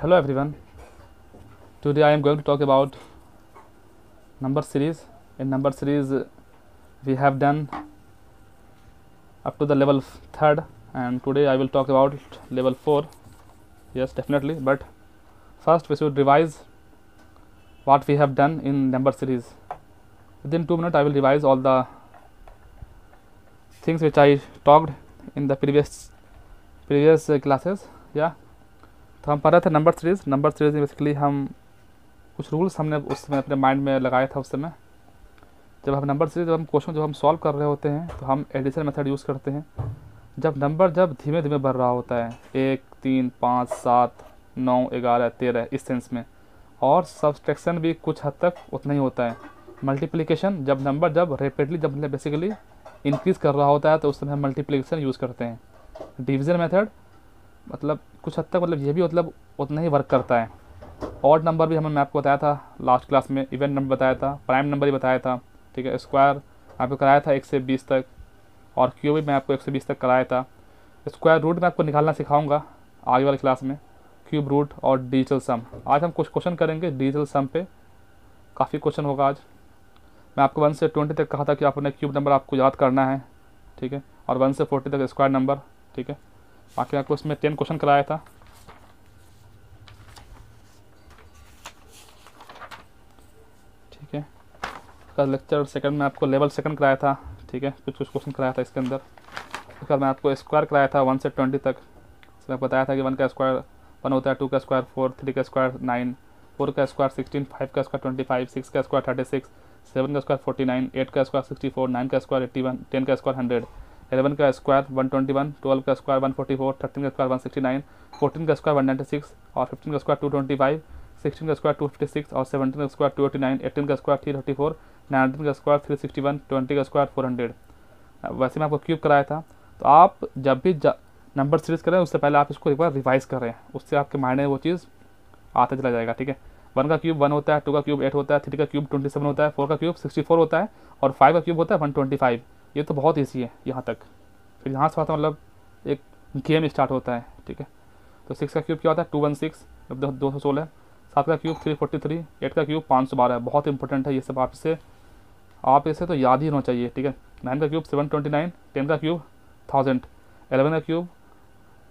Hello everyone. Today I am going to talk about number series. In number series we have done up to the level 3rd, and today I will talk about level 4. Yes, definitely, but first we should revise what we have done in number series. Within 2 minutes I will revise all the things which I talked in the previous classes. Yeah, तो हम पढ़ रहे थे number series में basically हम कुछ rules हमने उस समय अपने माइंड में लगाया था। उस समय जब हम नंबर सीरीज जब हम सॉल्व कर रहे होते हैं तो हम एडिशन मेथड यूज़ करते हैं। जब नंबर धीमे धीमे बढ़ रहा होता है 1, 3, 5, 7, 9, 11, 13 इस सेंस में, और सब्सट्रैक्शन भी कुछ हद तक उतना ही होता है। मल्टीप्लिकेशन जब नंबर रैपिडली बेसिकली इंक्रीज़ कर रहा होता है तो उस समय हम मल्टीप्लिकेशन यूज़ करते हैं। डिवीज़न मेथड मतलब कुछ हद तक ये भी उतना ही वर्क करता है। ऑड नंबर भी मैं आपको बताया था लास्ट क्लास में, इवेंट नंबर बताया था, प्राइम नंबर ही बताया था, ठीक है। स्क्वायर आपको कराया था 1 से 20 तक, और क्यूब भी मैं आपको 1 से 20 तक कराया था। स्क्वायर रूट मैं आपको निकालना सिखाऊंगा आगे वाली क्लास में, क्यूब रूट और डिजिटल सम। आज हम कुछ क्वेश्चन करेंगे डिजिटल सम पे, काफ़ी क्वेश्चन होगा आज। मैं आपको 1 से 20 तक कहा था कि आपने क्यूब नंबर आपको याद करना है, ठीक है, और 1 से 40 तक स्क्वायर नंबर, ठीक है। बाकी आपको इसमें 10 क्वेश्चन कराया था, ठीक है। उसका लेक्चर सेकंड में आपको लेवल सेकंड कराया था, ठीक है, कुछ क्वेश्चन कराया था इसके अंदर। उसके बाद मैं आपको स्क्वायर कराया था 1 से 20 तक। इसमें बताया था कि 1 का स्क्वायर 1 होता है, 2 का स्क्वायर 4, 3 का स्क्वायर 9, 4 का स्क्वायर 16, 5 का स्क्वायर 25, 6 का स्क्वायर 36, 7 का स्क्वायर 49, 8 का स्क्वायर 64, 9 का स्क्वायर 81, 10 का स्क्वायर 100, 11 का स्क्वायर 121, 12 का स्क्वायर 144, 13 का स्क्वायर 169, 14 का स्क्वायर 196, और 15 का स्क्वायर 225, 16 का स्क्वायर 256, और 17 का स्क्वायर 289, 18 का स्क्वायर 334, 19 का स्क्वायर 361, 20 का स्क्वायर 400। वैसे मैं आपको क्यूब कराया था। तो आप जब भी नंबर सीरीज करें उससे पहले आप इसको एक बार रिवाइज करें, उससे आपके माइंड में वो चीज़ आता चला जाएगा, ठीक है। 1 का क्यूब 1 होता है, 2 का क्यूब 8 होता है, 3 का क्यूब 27 होता है, 4 का क्यूब 64 होता है, और 5 का क्यूब होता है 125। ये तो बहुत ईजी है यहाँ तक। फिर यहाँ से मतलब एक गेम स्टार्ट होता है, ठीक है। तो 6 का क्यूब क्या होता है 216, 216, 7 का क्यूब 343, 8 का क्यूब 512। बहुत इंपॉर्टेंट है ये सब, आप इसे तो याद ही होना चाहिए, ठीक है। 9 का क्यूब 729, 10 का क्यूब 1000, 11 का क्यूब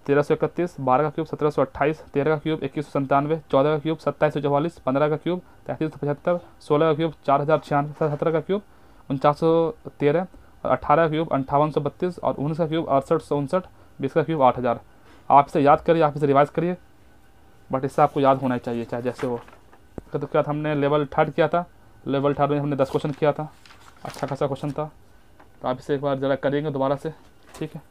1331, 12 का क्यूब 1728, 13 का क्यूब 2197, 14 का क्यूब 2744, 15 का क्यूब 3375, 16 का क्यूब 4096, 17 का क्यूब 4913, और 18 का क्यूब 5832, और 19 का क्यूब 6859, 20 का क्यूब 8000। आप इसे याद करिए, आप इसे रिवाइज करिए, बट इससे आपको याद होना चाहिए चाहे जैसे हो। तो क्या हमने लेवल 3rd किया था, लेवल 3rd में हमने 10 क्वेश्चन किया था, अच्छा खासा क्वेश्चन था। तो आप इसे एक बार ज़रा करेंगे दोबारा से, ठीक है।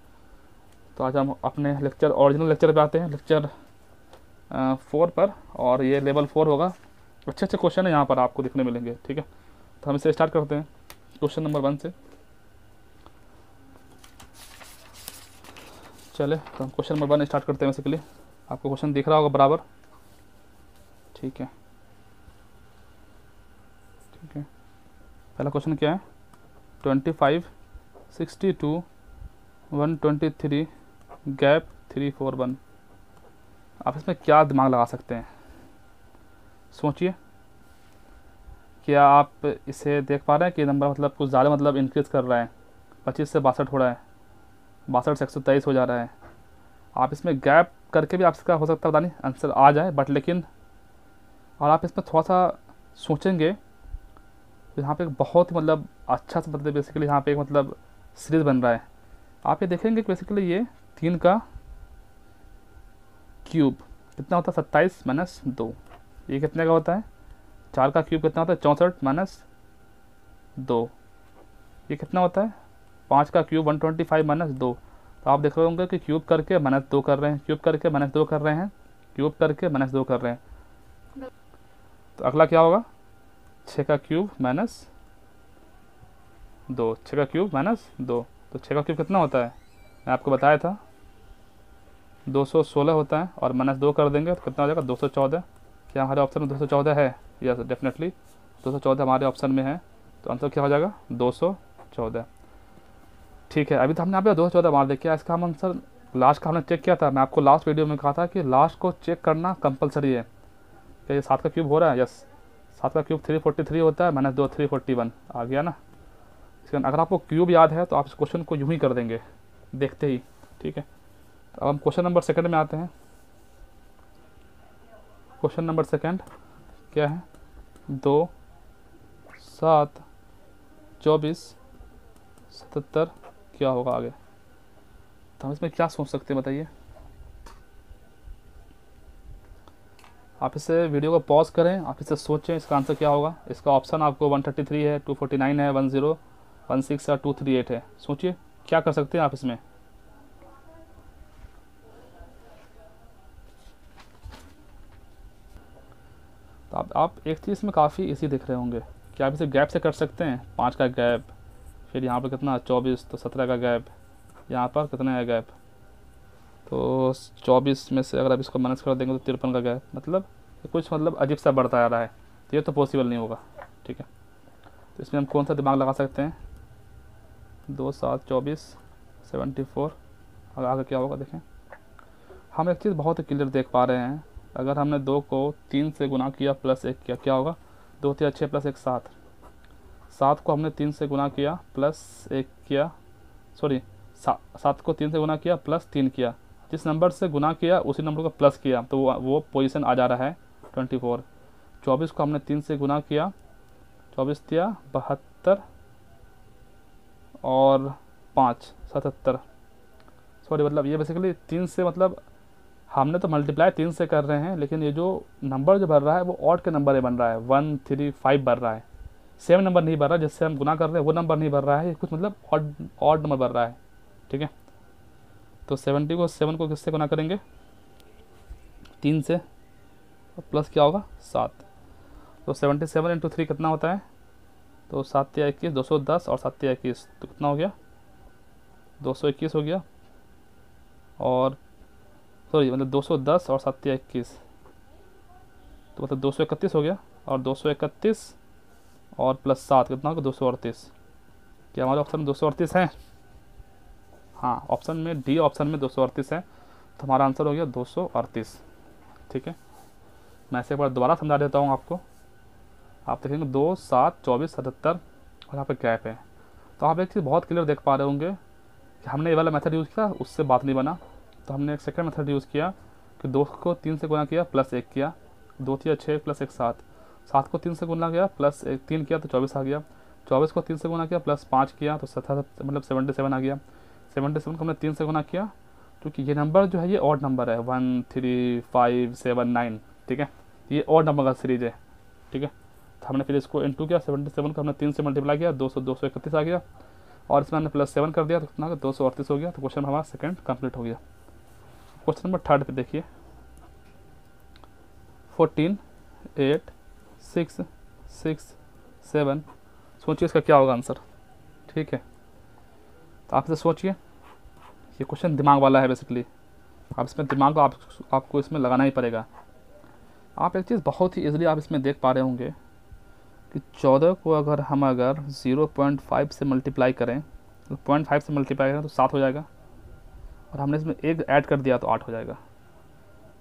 तो आज हम अपने ओरिजिनल लेक्चर पे आते हैं, लेक्चर 4 पर, और ये लेवल 4 होगा। अच्छे क्वेश्चन है यहाँ पर आपको देखने मिलेंगे, ठीक है। तो हम इसे स्टार्ट करते हैं क्वेश्चन नंबर 1 से। चले तो हम क्वेश्चन नंबर 1 स्टार्ट करते हैं। बेसिकली आपको क्वेश्चन दिख रहा होगा बराबर, ठीक है, ठीक है। पहला क्वेश्चन क्या है, 25, 62, 123, गैप 341। आप इसमें क्या दिमाग लगा सकते हैं, सोचिए। क्या आप इसे देख पा रहे हैं कि नंबर कुछ ज़्यादा इंक्रीज़ कर रहा है, 25 से 62 हो रहा है, 62 से 123 हो जा रहा है। आप इसमें गैप करके भी आपका हो सकता है पता नहीं आंसर आ जाए, बट लेकिन और आप इसमें थोड़ा सा सोचेंगे तो यहाँ पे बहुत ही अच्छा सा बेसिकली यहाँ पे एक सीरीज़ बन रहा है। आप ये देखेंगे कि बेसिकली ये 3 का क्यूब कितना होता है 27 माइनस 2, ये कितने का होता है 4 का क्यूब कितना होता है 64 माइनस 2, ये कितना होता है 5 का क्यूब 125 माइनस 2। तो आप देख रहे होंगे कि क्यूब करके माइनस 2 कर रहे हैं, क्यूब करके माइनस 2 कर रहे हैं, क्यूब करके माइनस 2 कर रहे हैं। तो अगला क्या होगा 6 का क्यूब माइनस 2, 6 का क्यूब माइनस 2। तो 6 का क्यूब कितना होता है, मैं आपको बताया था 216 होता है, और माइनस 2 कर देंगे तो कितना हो जाएगा 214। क्या हमारे ऑप्शन में 214 है? यस डेफिनेटली 214 हमारे ऑप्शन में है। तो आंसर क्या हो जाएगा 214, ठीक है। अभी तो हमने यहाँ पे 214 मार दिया, क्या इसका हम आंसर लास्ट का हमने चेक किया था, मैं आपको लास्ट वीडियो में कहा था कि लास्ट को चेक करना कंपलसरी है। क्या ये 7 का क्यूब हो रहा है? यस, 7 का क्यूब 343 होता है, -2 341 आ गया ना। इसके अगर आपको क्यूब याद है तो आप इस क्वेश्चन को यूं ही कर देंगे देखते ही, ठीक है। तो अब हम क्वेश्चन नंबर सेकंड में आते हैं। क्वेश्चन नंबर सेकंड क्या है? 2 7 24 77 क्या होगा आगे? तो हम इसमें क्या सोच सकते हैं बताइए। आप इसे वीडियो को पॉज करें, आप इसे सोचें इसका आंसर क्या होगा। इसका ऑप्शन आपको 133 है, 249 है, 1016 या 238 है। सोचिए क्या कर सकते हैं आप इसमें। तो आप एक चीज़ में काफ़ी इजी दिख रहे होंगे कि आप इसे गैप से कर सकते हैं। 5 का गैप, फिर यहाँ पर कितना 24, तो 17 का गैप, यहाँ पर कितना है गैप, तो 24 में से अगर आप इसको माइनस कर देंगे तो 53 का गैप, मतलब कुछ मतलब अजीब सा बढ़ता आ रहा है। तो ये तो पॉसिबल नहीं होगा, ठीक है। तो इसमें हम कौन सा दिमाग लगा सकते हैं? 2 7 24 74, अगर आगे क्या होगा देखें। हम एक चीज़ बहुत ही क्लियर देख पा रहे हैं, अगर हमने 2 को 3 से गुना किया प्लस 1 किया, क्या होगा? 2 3 6 प्लस 1 7। 7 को हमने 3 से गुना किया प्लस 1 किया, सॉरी 7 को 3 से गुना किया प्लस 3 किया, जिस नंबर से गुना किया उसी नंबर को प्लस किया, तो वो पोजीशन आ जा रहा है 24। 24 को हमने 3 से गुना किया, 24 दिया 72 और 5 77, सॉरी मतलब ये बेसिकली 3 से, मतलब हमने तो मल्टीप्लाई 3 से कर रहे हैं, लेकिन ये जो नंबर जो भर रहा है वो ऑड के नंबर ही बन रहा है, 1 3 5 भर रहा है। सेम नंबर नहीं भर रहा, जिससे हम गुना कर रहे हैं वो नंबर नहीं भर रहा है, ये कुछ मतलब ऑड नंबर भर रहा है, ठीक है। तो 70 को 7 को किससे गुना करेंगे? 3 से, और प्लस क्या होगा? 7। तो 77 × 3 कितना होता है? तो 7 या 21, 210 और 7 या 21, तो कितना हो गया? 221 हो गया। और सॉरी मतलब 210 और 7 या 21, तो मतलब 231 हो गया। और 231 और प्लस 7 कितना होगा? 238। क्या हमारे ऑप्शन में 238 है? हाँ, ऑप्शन में डी ऑप्शन में 238 है, तो हमारा आंसर हो गया 238, ठीक है। मैं ऐसे एक बार दोबारा समझा देता हूँ आपको। आप देखेंगे 2 7 24 77 और यहाँ पे गैप है। तो आप एक चीज़ बहुत क्लियर देख पा रहे होंगे कि हमने ये वाला मेथड यूज़ किया, उससे बात नहीं बना, तो हमने एक सेकंड मेथड यूज़ किया कि 2 को 3 से गुना किया प्लस 1 किया, 2 3 6 प्लस 1 7, 7 को 3 से गुना किया प्लस 1 3 किया तो 24 आ गया, 24 को 3 से गुना किया प्लस 5 किया तो 77 मतलब 77 आ गया। 77 को हमने 3 से गुना किया, क्योंकि ये नंबर जो है ये ऑड नंबर है, 1 3 5 7 9, ठीक है। ये ऑड नंबर का सीरीज है, ठीक है। तो हमने फिर इसको इनटू किया, 77 को हमने 3 से मल्टीप्लाई किया, 231 आ गया, और इसमें हमने प्लस 7 कर दिया तो कितना 238 हो गया। तो क्वेश्चन हमारा सेकंड कंप्लीट हो गया। क्वेश्चन नंबर थर्ड पे देखिए, 14 8 6 6 7, सोचिए इसका क्या होगा आंसर, ठीक है। तो आप इसे सोचिए, ये क्वेश्चन दिमाग वाला है बेसिकली, आप इसमें दिमाग को आपको इसमें लगाना ही पड़ेगा। आप एक चीज़ बहुत ही ईजिली आप इसमें देख पा रहे होंगे कि 14 को अगर 0.5 से मल्टीप्लाई करें, तो 0.5 से मल्टीप्लाई करें तो 7 हो जाएगा, और हमने इसमें एक ऐड कर दिया तो 8 हो जाएगा।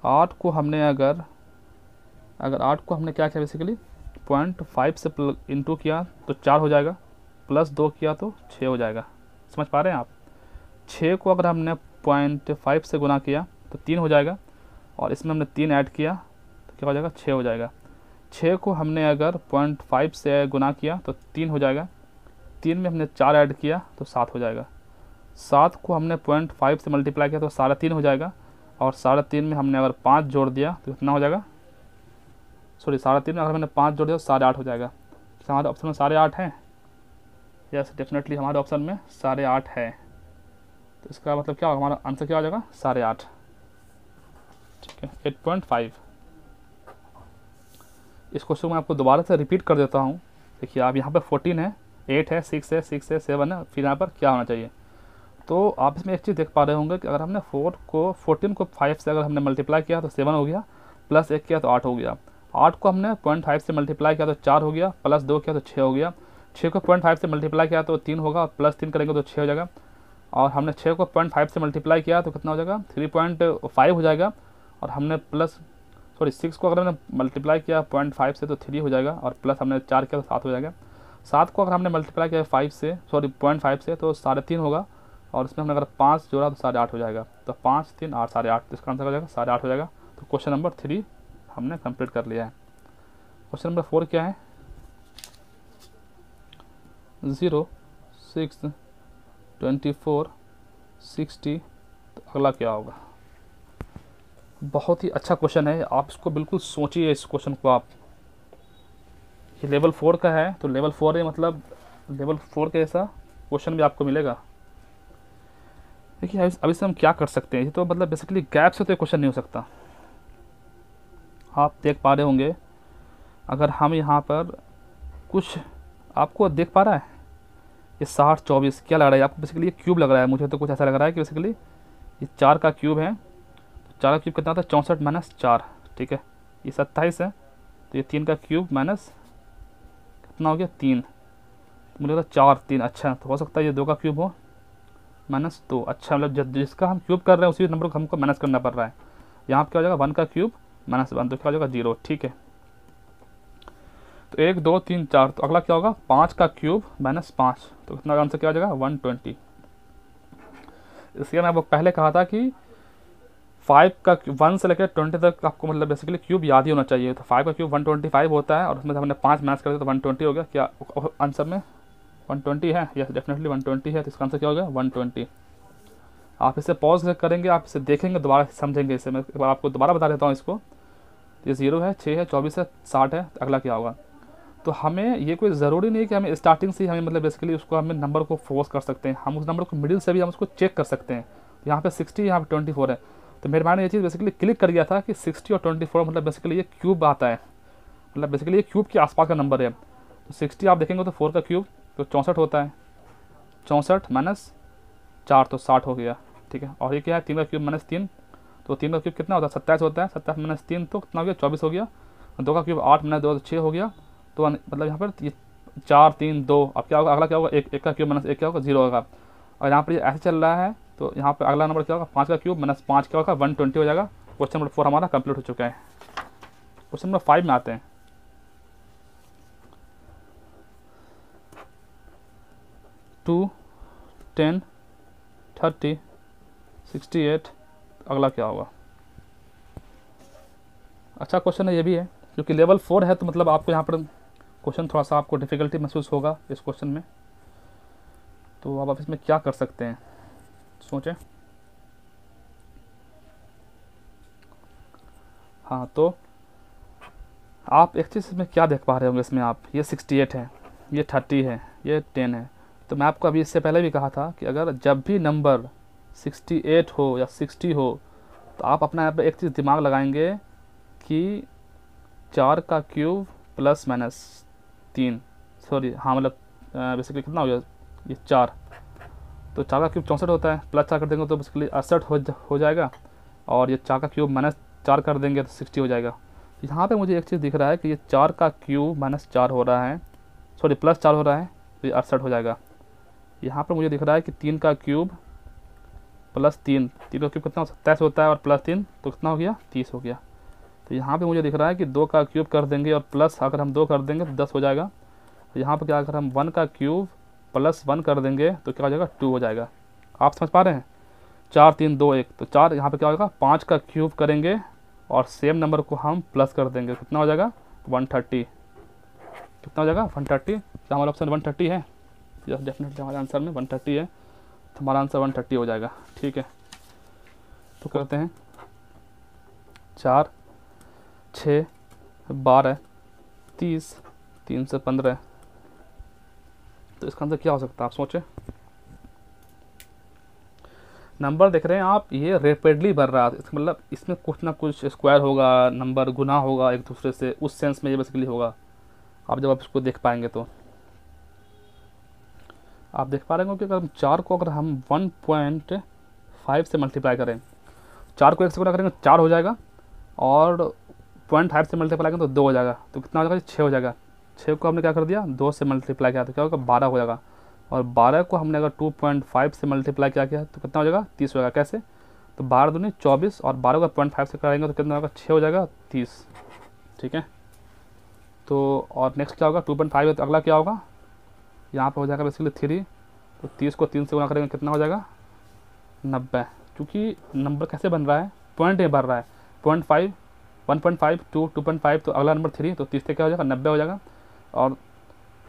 8 को हमने अगर 8 को हमने क्या किया बेसिकली 0.5 से इंटू किया तो 4 हो जाएगा, प्लस 2 किया तो 6 हो जाएगा। समझ पा रहे हैं आप? 6 को अगर हमने 0.5 से गुना किया तो 3 हो जाएगा, और इसमें हमने 3 ऐड किया तो क्या हो जाएगा? 6 हो जाएगा। 6 को हमने अगर 0.5 से गुना किया तो 3 हो जाएगा, 3 में हमने 4 ऐड किया तो 7 हो जाएगा। 7 को हमने 0.5 से मल्टीप्लाई किया तो 3.5 हो जाएगा, और 3.5 में हमने अगर 5 जोड़ दिया तो कितना हो जाएगा? सॉरी 3.5 में अगर मैंने 5 जोड़ दिया तो 8.5 हो जाएगा। क्या हमारे ऑप्शन में 8.5 है? यस डेफिनेटली हमारे ऑप्शन में 8.5 है। तो इसका मतलब क्या होगा? हमारा आंसर क्या हो जाएगा? 8.5, ठीक है, 8.5। इस क्वेश्चन को मैं आपको दोबारा से रिपीट कर देता हूँ। देखिए आप यहाँ पे 14 है, 8 है, 6 है, 6 है, 7 है, फिर यहाँ पर क्या होना चाहिए? तो आप इसमें एक चीज़ देख पा रहे होंगे कि अगर हमने 14 को 5 से अगर हमने मल्टीप्लाई किया तो 7 हो गया, प्लस 1 किया तो 8 हो गया। 8 को हमने 0.5 से मल्टीप्लाई किया तो 4 हो गया, प्लस 2 किया तो 6 हो गया। 6 को 0.5 से मल्टीप्लाई किया तो 3 होगा, और प्लस 3 करेंगे तो 6 हो जाएगा। और हमने 6 को 0.5 से मल्टीप्लाई किया तो कितना हो जाएगा 3.5 हो जाएगा। और हमने प्लस 6 को अगर हमने मल्टीप्लाई किया 0.5 से तो 3 हो जाएगा, और प्लस हमने 4 किया तो 7 हो जाएगा। 7 को अगर हमने मल्टीप्लाई किया 0.5 से तो 3.5 होगा, और इसमें हमने अगर 5 जोड़ा तो 8.5 हो जाएगा। तो 5 3 8 8.5, तो इसका आंसर हो जाएगा 8.5 हो जाएगा। तो क्वेश्चन नंबर 3 हमने कंप्लीट कर लिया है। क्वेश्चन नंबर 4 क्या है? 0 6 24 60, तो अगला क्या होगा? बहुत ही अच्छा क्वेश्चन है, आप इसको बिल्कुल सोचिए इस क्वेश्चन को आप। ये लेवल 4 का है, तो लेवल 4 है मतलब लेवल 4 के ऐसा क्वेश्चन भी आपको मिलेगा। देखिए अभी से हम क्या कर सकते हैं, ये तो मतलब बेसिकली गैप से तो क्वेश्चन नहीं हो सकता। आप देख पा रहे होंगे, अगर हम यहाँ पर कुछ आपको देख पा रहा है, ये 60 24 क्या लग रहा है आपको? बेसिकली ये क्यूब लग रहा है, मुझे तो कुछ ऐसा लग रहा है कि बेसिकली ये 4 का क्यूब है। तो 4 का क्यूब कितना होता है? 64 - 4, ठीक है। ये 27 है, तो ये 3 का क्यूब माइनस कितना हो गया 3, मुझे लगता है 4 3, अच्छा तो हो सकता है ये 2 का क्यूब हो -2, अच्छा मतलब जिसका हम क्यूब कर रहे हैं उसी नंबर को हमको माइनस करना पड़ रहा है। यहाँ पर क्या हो जाएगा 1 का क्यूब -1, तो क्या हो जाएगा 0, ठीक है। तो 1 2 3 4, तो अगला क्या होगा 5 का क्यूब -5, तो कितना आंसर क्या हो जाएगा 120। इसलिए मैं आपको पहले कहा था कि 5 का 1 से लेकर 20 तक आपको मतलब बेसिकली क्यूब याद ही होना चाहिए। तो 5 का क्यूब 125 होता है, और उसमें हमने 5 माइनस कर दिया तो 120 हो गया। क्या आंसर में 120 है? यस डेफिनेटली 120 है, तो इसका आंसर क्या हो गया 120। आप इसे पॉज करेंगे, आप इसे देखेंगे, दोबारा समझेंगे इसे। मैं आपको दोबारा बता देता हूँ इसको। ये 0 है, 6 है, 24 है, 60 है, तो अगला क्या होगा? तो हमें ये कोई ज़रूरी नहीं है कि हमें स्टार्टिंग से ही हमें मतलब बेसिकली उसको हमें नंबर को फोर्स कर सकते हैं। हम उस नंबर को मिडिल से भी हम उसको चेक कर सकते हैं। यहाँ पे 60, यहाँ पे 24 है, तो मेरे माइंड में ये चीज़ बेसिकली क्लिक कर गया था कि 60 और 24 मतलब बेसिकली ये क्यूब आता है, मतलब बेसिकली ये क्यूब के आसपास का नंबर है। तो 60 आप देखेंगे तो 4 का क्यूब तो 64 होता है, 64 - 4 तो 60 हो गया, ठीक है। और ये क्या है 3 का क्यूब -3, तो 3 का क्यूब कितना होता है 27 होता है, 27 - 3 तो कितना हो गया 24 हो गया। 2 का क्यूब 8 - 2 तो 6 हो गया। तो मतलब यहाँ पर ये 4 3 2, अब क्या होगा अगला क्या होगा 1 का क्यूब -1 क्या होगा 0 होगा। और यहाँ पर ये ऐसे चल रहा है, तो यहाँ पर अगला नंबर क्या होगा 5 का क्यूब -5 क्या होगा 120 हो जाएगा। क्वेश्चन नंबर 4 हमारा कंप्लीट हो चुका है। क्वेश्चन नंबर 5 में आते हैं। 2 10 30 68, अगला क्या होगा? अच्छा क्वेश्चन है ये भी है, क्योंकि लेवल 4 है तो मतलब आपको यहाँ पर क्वेश्चन थोड़ा सा आपको डिफ़िकल्टी महसूस होगा इस क्वेश्चन में। तो अब आप इसमें क्या कर सकते हैं सोचें। हाँ, तो आप एक चीज़ में क्या देख पा रहे होंगे इसमें आप, ये 68 है, ये 30 है, ये 10 है। तो मैं आपको अभी इससे पहले भी कहा था कि अगर जब भी नंबर 68 हो या 60 हो तो आप अपना यहाँ पर एक चीज़ दिमाग लगाएंगे कि 4 का क्यूब +- 3, सॉरी हाँ मतलब बेसिकली कितना हो गया ये 4, तो 4 का क्यूब 64 होता है, +4 कर देंगे तो बेसिकली 68 हो जाएगा। और ये 4 का क्यूब -4 कर देंगे तो 60 हो जाएगा। यहाँ पे मुझे एक चीज़ दिख रहा है कि ये 4 का क्यूब -4 हो रहा है, सॉरी +4 हो रहा है, तो ये 68 हो जाएगा। यहाँ पर मुझे दिख रहा है कि 3 का क्यूब +3, 3 का क्यूब कितना 27 होता है, और +3 तो कितना हो गया 30 हो गया। तो यहाँ पे मुझे दिख रहा है कि 2 का क्यूब कर देंगे और प्लस अगर हम 2 कर देंगे तो 10 हो जाएगा। तो यहाँ पर क्या अगर हम 1 का क्यूब +1 कर देंगे तो क्या हो जाएगा 2 हो जाएगा। आप समझ पा रहे हैं? 4 3 2 1, तो 4 यहाँ पे क्या होगा 5 का क्यूब करेंगे और सेम नंबर को हम प्लस कर देंगे, कितना हो जाएगा 130। कितना हो जाएगा 130। क्या हमारा ऑप्शन 130 है? यस डेफिनेटली हमारे आंसर में 130 है, तो हमारा आंसर 130 हो जाएगा, ठीक है। तो करते हैं 4 6 12 30 3 से 15, तो इसका आंसर क्या हो सकता है आप सोचें। नंबर देख रहे हैं आप, ये रैपिडली बढ़ रहा है, मतलब इसमें कुछ ना कुछ स्क्वायर होगा, नंबर गुना होगा एक दूसरे से, उस सेंस में ये बेसिकली होगा। आप जब आप इसको देख पाएंगे तो आप देख पा रहे होंगे कि अगर 4 को अगर हम 1.5 से मल्टीप्लाई करें, 4 को 1 से गुना करेंगे 4 हो जाएगा, और 0.5 से मल्टीप्लाई करेंगे तो 2 हो जाएगा, तो कितना हो जाएगा 6 हो जाएगा। 6 को हमने क्या कर दिया 2 से मल्टीप्लाई किया तो क्या होगा 12 हो जाएगा। और 12 को हमने अगर 2.5 से मल्टीप्लाई किया गया तो कितना हो जाएगा 30 हो जाएगा। कैसे? तो 12 दूनी 24 और 12 को 0.5 से करेंगे तो कितना होगा 6 हो जाएगा 30। ठीक है, तो और नेक्स्ट क्या होगा 2.5 है तो अगला क्या होगा यहाँ पे हो जाएगा बेसिकली 3। तो 30 को 3 से गुना करेंगे कितना हो जाएगा 90। क्योंकि नंबर कैसे बन रहा है पॉइंट में बन रहा है 0.5 1.5 2.5 तो अगला नंबर 3 तो 30 से क्या हो जाएगा 90 हो जाएगा। और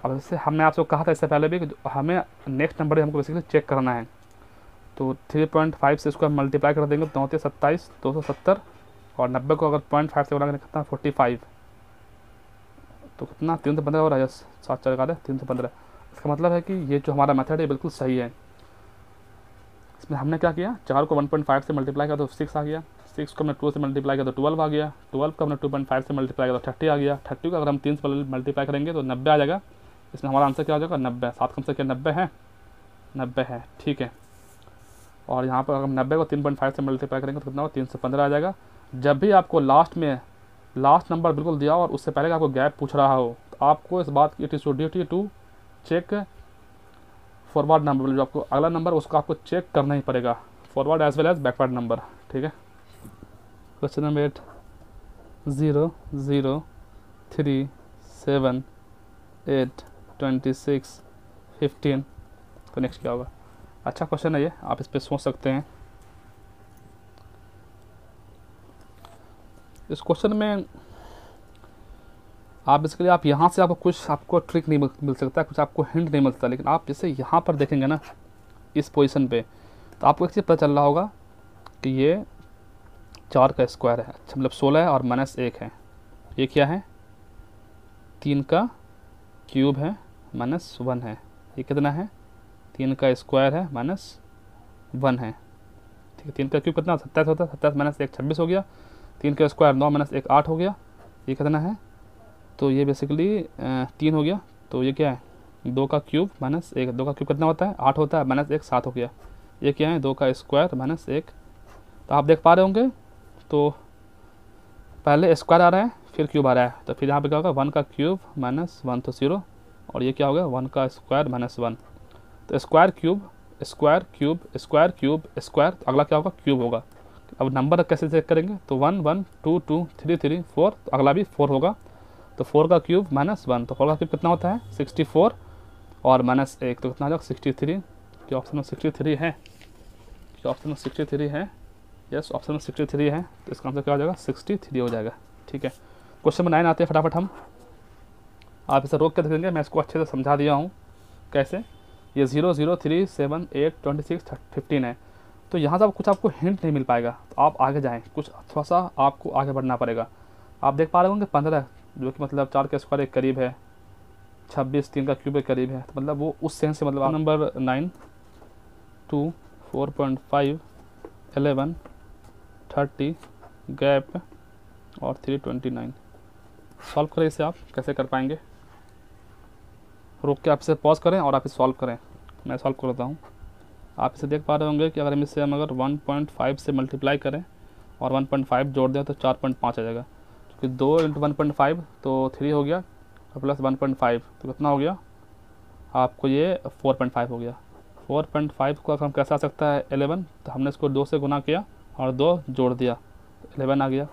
अब जैसे हमने आपसे कहा था इससे पहले भी कि हमें नेक्स्ट नंबर हमको बेसिकली चेक करना है। तो 3.5 से इसको हम मल्टीप्लाई कर देंगे तो 27 270 और 90 को अगर 0.5 से गुना करेंगे कितना 45 तो कितना 315 हो रहा है। 7 4 का 315। इसका मतलब है कि ये जो हमारा मेथड है बिल्कुल सही है। इसमें हमने क्या किया 4 को 1.5 से मल्टीप्लाई किया तो 6 आ गया। 6 को हमने 2 से मल्टीप्लाई किया तो 12 आ गया। 12 को हमने 2.5 से मल्टीप्लाई किया तो 30 आ गया। 30 को अगर हम 3 से मल्टीप्लाई करेंगे तो 90 आ जाएगा। इसमें हमारा आंसर क्या हो जाएगा 90। 7 कम से क्या 90 है 90 है। ठीक है, और यहाँ पर अगर हम 90 को 3.5 से मल्टीप्लाई करेंगे तो कितना होगा 315 आ जाएगा। जब भी आपको लास्ट नंबर बिल्कुल दिया और उससे पहले आपको गैप पूछ रहा हो तो आपको इस बात की it is duty to check forward number, जो आपको अगला नंबर उसको आपको चेक करना ही पड़ेगा, forward as well as backward number. ठीक है, क्वेश्चन नंबर 8 0 0 3 7 8 26 15। तो नेक्स्ट क्या होगा? अच्छा क्वेश्चन है ये, आप इस पर सोच सकते हैं। इस क्वेश्चन में आप बेसिकली आप यहाँ से आपको ट्रिक नहीं मिल सकता, कुछ आपको हिंट नहीं मिलता, लेकिन आप जैसे यहाँ पर देखेंगे ना इस पोजीशन पे तो आपको एक चीज़ पता चल रहा होगा कि ये 4 का स्क्वायर है। अच्छा मतलब 16 है और -1 है। ये क्या है 3 का क्यूब है -1 है। ये कितना है 3 का स्क्वायर है -1 है। ठीक है, 3 का क्यूब कितना 27 होता है। 27 -1 26 हो गया। 3 का स्क्वायर 9 -1 8 हो गया। ये कितना है तो ये बेसिकली 3 हो गया। तो ये क्या है 2 का क्यूब -1। 2 का क्यूब कितना होता है 8 होता है -1 7 हो गया। ये क्या है 2 का स्क्वायर -1। तो आप देख पा रहे होंगे तो पहले स्क्वायर आ रहा है फिर क्यूब आ रहा है। तो फिर यहाँ पे क्या होगा 1 का क्यूब -1 तो 0 और ये क्या होगा 1 का स्क्वायर -1। तो square cube square cube square cube square, तो अगला क्या होगा क्यूब होगा। अब नंबर कैसे चेक करेंगे तो 1 1 2 2 3 3 4 तो अगला भी 4 होगा। तो 4 का क्यूब -1 तो 4 का क्यूब कितना होता है 64 और -1 तो कितना हो जाएगा 63। क्या ऑप्शन में 63 है? क्या ऑप्शन में 63 है? यस, ऑप्शन में 63 है। तो इसका आंसर क्या हो जाएगा 63 हो जाएगा। ठीक है, क्वेश्चन में 9 आते हैं फटाफट हम। आप इसे रोक कर देखेंगे, मैं इसको अच्छे से समझा दिया हूँ कैसे। ये 0 0 3 7 8 26 15 है। तो यहाँ से कुछ आपको हिंट नहीं मिल पाएगा, तो आप आगे जाएँ, कुछ थोड़ा सा आपको आगे बढ़ना पड़ेगा। आप देख पा रहे होंगे 15 जो कि मतलब 4 के स्क्वायर के करीब है, 26 3 का क्यूब के करीब है। तो मतलब वो उस सेंस से मतलब नंबर 9 2 4.5 11 30 गैप और 329। सॉल्व करें इसे, आप कैसे कर पाएंगे? रोक के आप इसे पॉज करें और आप इसे सॉल्व करें, मैं सॉल्व करता हूँ। आप इसे देख पा रहे होंगे कि अगर हम इसे अगर 1.5 से मल्टीप्लाई करें और 1.5 जोड़ दें तो 4.5 आ जाएगा। क्योंकि 2 × 1.5 तो 3 हो गया और प्लस 1.5 तो कितना हो गया आपको ये 4.5 हो गया। 4.5 को अगर हम कैसे आ सकता है 11, तो हमने इसको 2 से गुना किया और 2 जोड़ दिया तो 11 आ गया।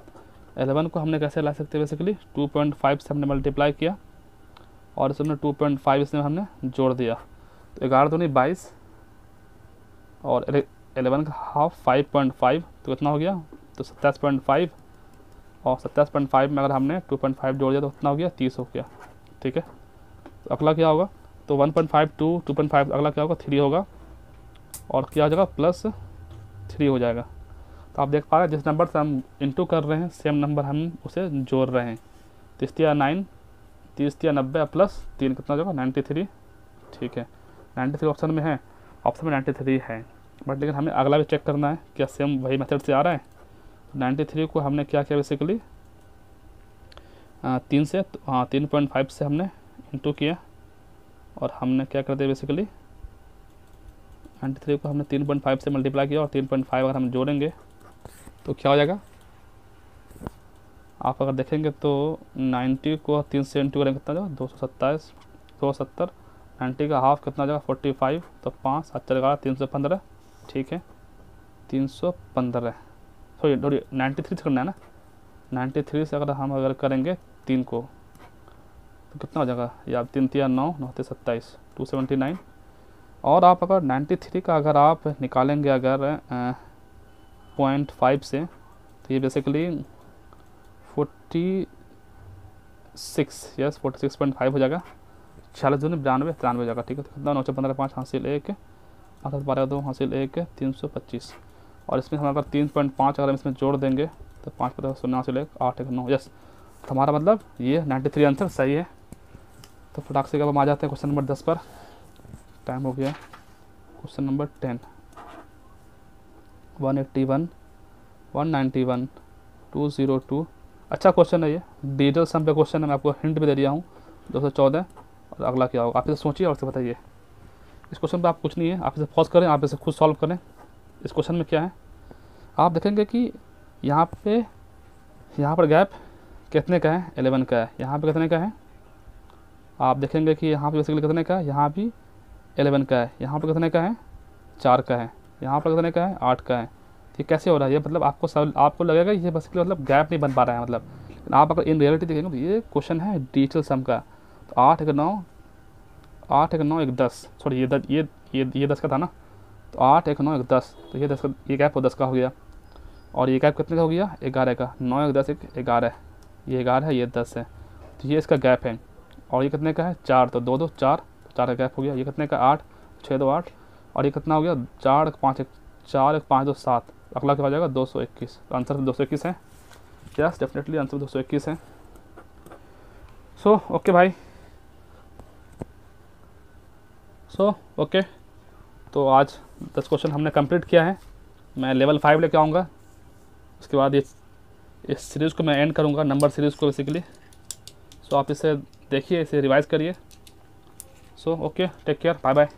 11 को हमने कैसे ला सकते हैं बेसिकली 2.5 से हमने मल्टीप्लाई किया और इसमें 2.5 इसमें हमने जोड़ दिया तो 11 दूनी 22 और 11 का हाफ 5.5 तो कितना हो गया तो 27.5 और 27.5 में अगर हमने 2.5 जोड़ दिया तो कितना हो गया 30 हो गया। ठीक है, तो अगला क्या होगा तो 1.5 2 2.5 अगला क्या होगा 3 होगा और क्या हो जाएगा +3 हो जाएगा। तो आप देख पा रहे हैं जिस नंबर से हम इंटू कर रहे हैं सेम नंबर हम उसे जोड़ रहे हैं। 30 या 9 30 या 90 प्लस 3 कितना हो जाएगा 93। ठीक है, 93 ऑप्शन में है, ऑप्शन में 93 है। बट लेकिन हमें अगला भी चेक करना है क्या सेम वही मेथड से आ रहा है। 93 को हमने क्या किया बेसिकली 3.5 से हमने इंटू किया और हमने क्या कर दिया बेसिकली 93 को हमने 3.5 से मल्टीप्लाई किया और 3.5 अगर हम जोड़ेंगे तो क्या हो जाएगा। आप अगर देखेंगे तो 90 को 3 से इंटू करेंगे कितना जाएगा 227 270 90 का हाफ कितना हो जाएगा 45, तो 5 7 4 11 315, ठीक है 315। सॉरी 93 से करना है ना, 93 से अगर करेंगे 3 को तो कितना हो जाएगा, या 3 3 9 9 27 279। और आप अगर 93 का अगर आप निकालेंगे अगर 0.5 से, तो ये बेसिकली 46, यस 46.5 हो जाएगा। 46 दूनी 92 93 हो जाएगा, ठीक है। तो कितना 9 15 5 हासिल 1 8 12 2 हासिल 1 325। और इसमें हम अगर 3.5 अगर हम इसमें जोड़ देंगे तो 5 15 0 हासिल 1 8 1 9, यस। तो हमारा मतलब ये 93 आंसर सही है। तो फटाक से अब हम आ जाते हैं क्वेश्चन नंबर 10 पर। टाइम हो गया। Question number 10, 181 191 202। अच्छा क्वेश्चन है ये, डिजिटल सम पे क्वेश्चन है। मैं आपको हिंट भी दे दिया हूँ 214। और अगला क्या होगा आप इसे सोचिए और इसे बताइए। इस क्वेश्चन पे आप कुछ नहीं है, आप इसे पॉज करें, आप इसे खुद सॉल्व करें। इस क्वेश्चन में क्या है, आप देखेंगे कि यहाँ पर गैप कितने का है, 11 का है। यहाँ पे कितने का है, आप देखेंगे कि यहाँ पे बेसिकली कितने का है, यहाँ भी 11 का है। यहाँ पर कितने का है, 4 का है। यहाँ पर कितने का है, 8 का है। ये कैसे हो रहा है, ये मतलब आपको लगेगा ये बेसिकली मतलब गैप नहीं बन पा रहा है मतलब। लेकिन आप अगर इन रियलिटी देखेंगे तो ये क्वेश्चन है डिजिटल सम का। तो 8 1 9 8 1 9 1 10, सॉरी ये 10 का था ना। तो 8 1 9 1 10, तो ये 10 का, ये गैप 10 का हो गया। और ये गैप कितने का हो गया, 11 का। 9 1 10 1 11, ये 11 है, ये 10 है। तो ये इसका गैप है। और ये कितने का है, 4, तो 2 2 4, तो 4 का गैप हो गया। ये कितने का 8 6 2 8, और ये कितना हो गया 4 5 1 4 1 5 2 7। अगला क्या हो जाएगा 221। तो आंसर 221 है। यस डेफिनेटली आंसर 221 है। सो ओके भाई, सो ओके। तो आज 10 क्वेश्चन हमने कंप्लीट किया है। मैं लेवल 5 लेके आऊँगा। उसके बाद इस सीरीज़ को मैं एंड करूँगा, नंबर सीरीज़ को बेसिकली। सो आप इसे देखिए, इसे रिवाइज़ करिए। So okay, take care, bye bye.